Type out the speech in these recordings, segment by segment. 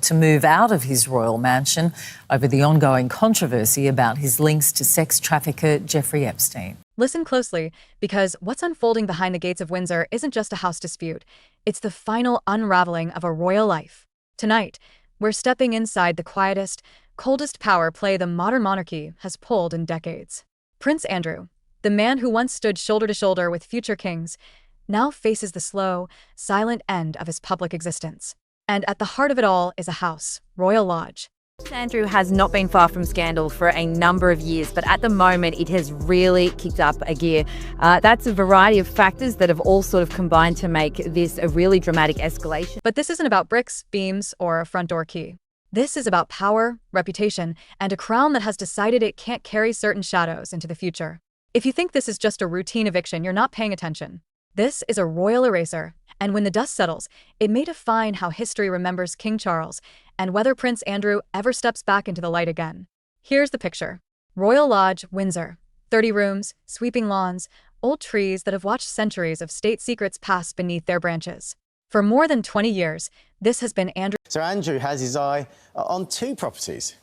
to move out of his royal mansion over the ongoing controversy about his links to sex trafficker Jeffrey Epstein. Listen closely, because what's unfolding behind the gates of Windsor isn't just a house dispute. It's the final unraveling of a royal life. Tonight, we're stepping inside the quietest, coldest power play the modern monarchy has pulled in decades. Prince Andrew, the man who once stood shoulder to shoulder with future kings, now faces the slow, silent end of his public existence. And at the heart of it all is a house, Royal Lodge. Andrew has not been far from scandal for a number of years, but at the moment it has really kicked up a gear. That's a variety of factors that have all sort of combined to make this a really dramatic escalation. But this isn't about bricks, beams, or a front door key. This is about power, reputation, and a crown that has decided it can't carry certain shadows into the future. If you think this is just a routine eviction, you're not paying attention. This is a royal eraser, and when the dust settles, it may define how history remembers King Charles and whether Prince Andrew ever steps back into the light again. Here's the picture. Royal Lodge, Windsor. 30 rooms, sweeping lawns, old trees that have watched centuries of state secrets pass beneath their branches. For more than 20 years, this has been Andrew. So Andrew has his eye on two properties.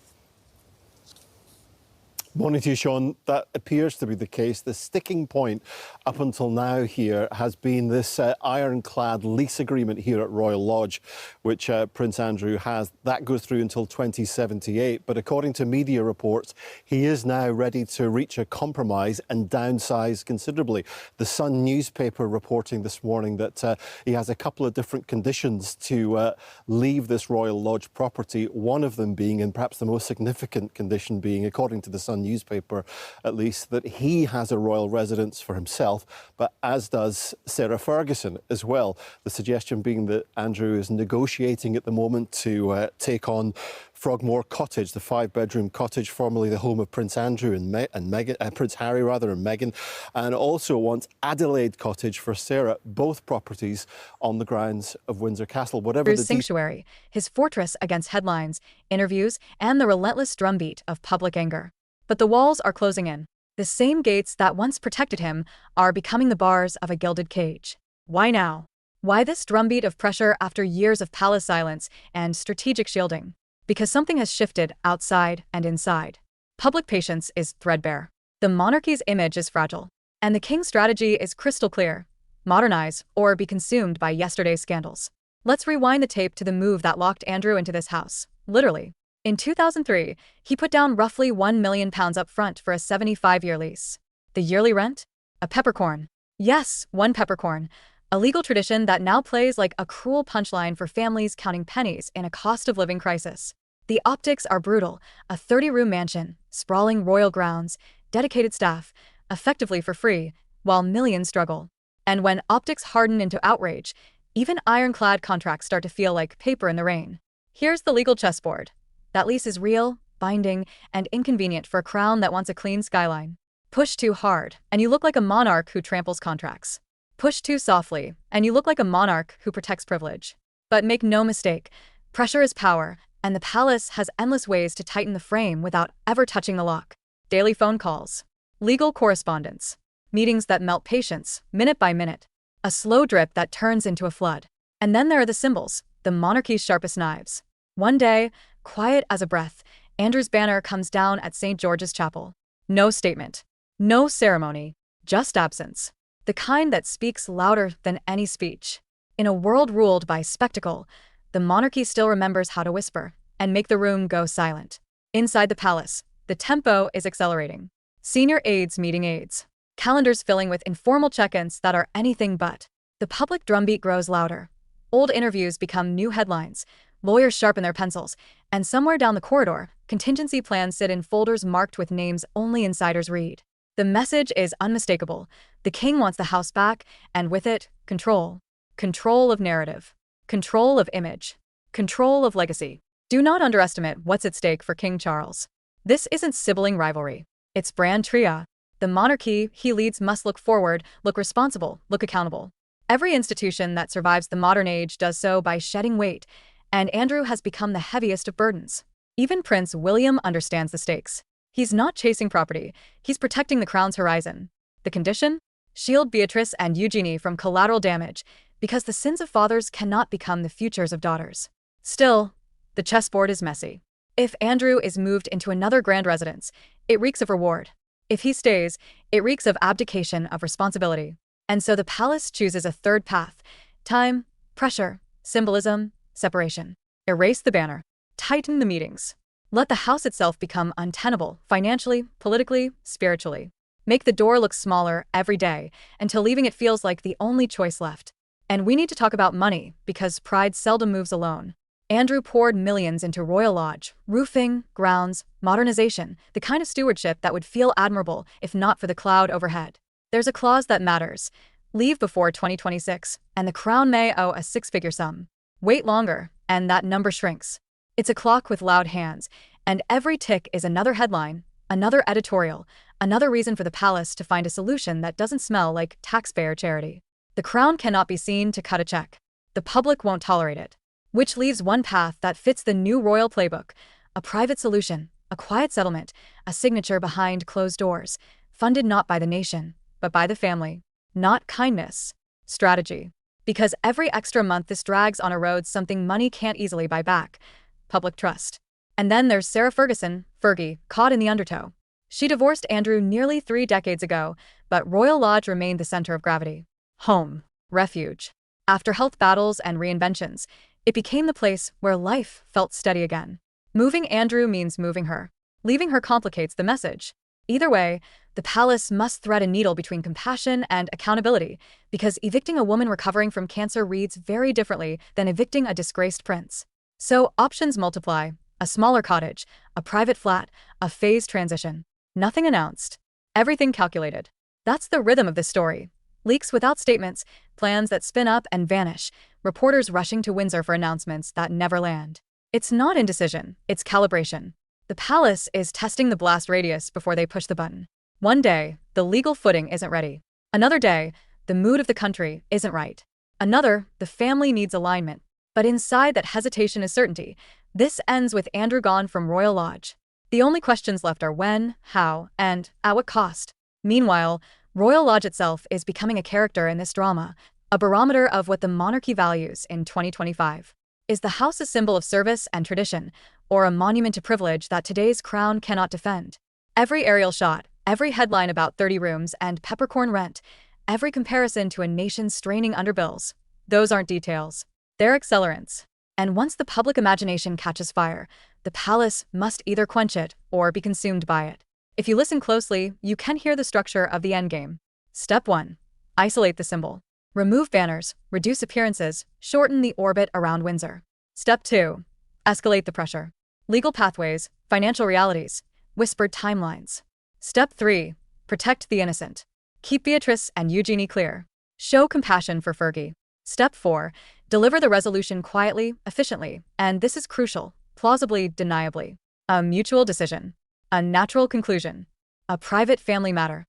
Morning to you, Sean. That appears to be the case. The sticking point up until now here has been this ironclad lease agreement here at Royal Lodge, which Prince Andrew has. That goes through until 2078. But according to media reports, he is now ready to reach a compromise and downsize considerably. The Sun newspaper reporting this morning that he has a couple of different conditions to leave this Royal Lodge property, one of them being, and perhaps the most significant condition being, according to the Sun newspaper at least, that he has a royal residence for himself, but as does Sarah Ferguson as well. The suggestion being that Andrew is negotiating at the moment to take on Frogmore Cottage, the 5-bedroom cottage formerly the home of Prince Andrew and Meghan, Prince Harry rather, and Meghan, and also wants Adelaide Cottage for Sarah, both properties on the grounds of Windsor Castle. Whatever Andrew's sanctuary, his fortress against headlines, interviews, and the relentless drumbeat of public anger. But the walls are closing in. The same gates that once protected him are becoming the bars of a gilded cage. Why now? Why this drumbeat of pressure after years of palace silence and strategic shielding? Because something has shifted outside and inside. Public patience is threadbare. The monarchy's image is fragile. And the king's strategy is crystal clear: modernize or be consumed by yesterday's scandals. Let's rewind the tape to the move that locked Andrew into this house, literally. In 2003, he put down roughly £1 million up front for a 75-year lease. The yearly rent? A peppercorn. Yes, one peppercorn. A legal tradition that now plays like a cruel punchline for families counting pennies in a cost-of-living crisis. The optics are brutal: a 30-room mansion, sprawling royal grounds, dedicated staff, effectively for free, while millions struggle. And when optics harden into outrage, even ironclad contracts start to feel like paper in the rain. Here's the legal chessboard. That lease is real, binding, and inconvenient for a crown that wants a clean skyline. Push too hard, and you look like a monarch who tramples contracts. Push too softly, and you look like a monarch who protects privilege. But make no mistake, pressure is power, and the palace has endless ways to tighten the frame without ever touching the lock. Daily phone calls, legal correspondence, meetings that melt patience, minute by minute, a slow drip that turns into a flood. And then there are the symbols, the monarchy's sharpest knives. One day, quiet as a breath, Andrew's banner comes down at St. George's Chapel. No statement, no ceremony, just absence. The kind that speaks louder than any speech. In a world ruled by spectacle, the monarchy still remembers how to whisper and make the room go silent. Inside the palace, the tempo is accelerating. Senior aides meeting aides. Calendars filling with informal check-ins that are anything but. The public drumbeat grows louder. Old interviews become new headlines. Lawyers sharpen their pencils, and somewhere down the corridor, contingency plans sit in folders marked with names only insiders read. The message is unmistakable. The king wants the house back, and with it, control. Control of narrative. Control of image. Control of legacy. Do not underestimate what's at stake for King Charles. This isn't sibling rivalry. It's brand tria. The monarchy he leads must look forward, look responsible, look accountable. Every institution that survives the modern age does so by shedding weight, and Andrew has become the heaviest of burdens. Even Prince William understands the stakes. He's not chasing property, he's protecting the crown's horizon. The condition? Shield Beatrice and Eugenie from collateral damage, because the sins of fathers cannot become the futures of daughters. Still, The chessboard is messy. If Andrew is moved into another grand residence, it reeks of reward. If he stays, it reeks of abdication of responsibility. And so the palace chooses a third path: time, pressure, symbolism, separation. Erase the banner. Tighten the meetings. Let the house itself become untenable, financially, politically, spiritually. Make the door look smaller every day until leaving it feels like the only choice left. And we need to talk about money, because pride seldom moves alone. Andrew poured millions into Royal Lodge, roofing, grounds, modernization, the kind of stewardship that would feel admirable if not for the cloud overhead. There's a clause that matters: leave before 2026, and the crown may owe a six-figure sum. Wait longer, and that number shrinks. It's a clock with loud hands, and every tick is another headline, another editorial, another reason for the palace to find a solution that doesn't smell like taxpayer charity. The crown cannot be seen to cut a check. The public won't tolerate it. Which leaves one path that fits the new royal playbook: a private solution, a quiet settlement, a signature behind closed doors, funded not by the nation, but by the family. Not kindness. Strategy. Because every extra month this drags on erodes something money can't easily buy back: public trust. And then there's Sarah Ferguson, Fergie, caught in the undertow. She divorced Andrew nearly 3 decades ago, but Royal Lodge remained the center of gravity. Home. Refuge. After health battles and reinventions, it became the place where life felt steady again. Moving Andrew means moving her. Leaving her complicates the message. Either way, the palace must thread a needle between compassion and accountability, because evicting a woman recovering from cancer reads very differently than evicting a disgraced prince. So options multiply: a smaller cottage, a private flat, a phased transition. Nothing announced. Everything calculated. That's the rhythm of this story. Leaks without statements, plans that spin up and vanish, reporters rushing to Windsor for announcements that never land. It's not indecision, it's calibration. The palace is testing the blast radius before they push the button. One day, the legal footing isn't ready. Another day, the mood of the country isn't right. Another, the family needs alignment. But inside that hesitation is certainty. This ends with Andrew gone from Royal Lodge. The only questions left are when, how, and at what cost. Meanwhile, Royal Lodge itself is becoming a character in this drama, a barometer of what the monarchy values in 2025. Is the house a symbol of service and tradition, or a monument to privilege that today's crown cannot defend? Every aerial shot, every headline about 30 rooms and peppercorn rent, every comparison to a nation straining under bills. Those aren't details. They're accelerants. And once the public imagination catches fire, the palace must either quench it or be consumed by it. If you listen closely, you can hear the structure of the endgame. Step 1. Isolate the symbol. Remove banners, reduce appearances, shorten the orbit around Windsor. Step 2. Escalate the pressure. Legal pathways, financial realities, whispered timelines. Step 3. Protect the innocent. Keep Beatrice and Eugenie clear. Show compassion for Fergie. Step 4. Deliver the resolution quietly, efficiently, and this is crucial, plausibly, deniably. A mutual decision. A natural conclusion. A private family matter.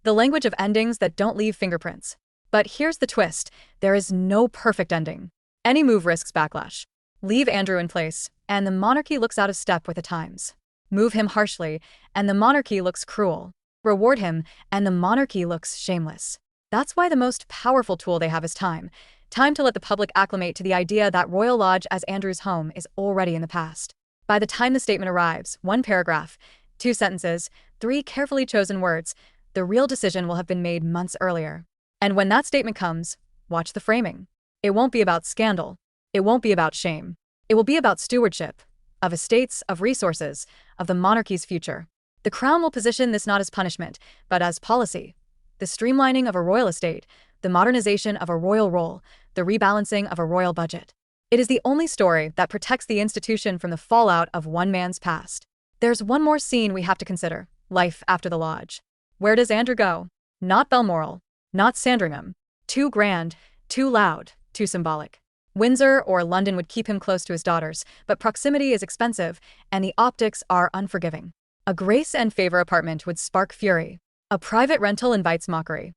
The language of endings that don't leave fingerprints. But here's the twist: there is no perfect ending. Any move risks backlash. Leave Andrew in place, and the monarchy looks out of step with the times. Move him harshly, and the monarchy looks cruel. Reward him, and the monarchy looks shameless. That's why the most powerful tool they have is time. Time to let the public acclimate to the idea that Royal Lodge as Andrew's home is already in the past. By the time the statement arrives, 1 paragraph, 2 sentences, 3 carefully chosen words, the real decision will have been made months earlier. And when that statement comes, watch the framing. It won't be about scandal. It won't be about shame. It will be about stewardship, of estates, of resources, of the monarchy's future. The crown will position this not as punishment, but as policy. The streamlining of a royal estate, the modernization of a royal role, the rebalancing of a royal budget. It is the only story that protects the institution from the fallout of one man's past. There's one more scene we have to consider: life after the lodge. Where does Andrew go? Not Balmoral, not Sandringham. Too grand, too loud, too symbolic. Windsor or London would keep him close to his daughters, but proximity is expensive, and the optics are unforgiving. A grace and favor apartment would spark fury. A private rental invites mockery.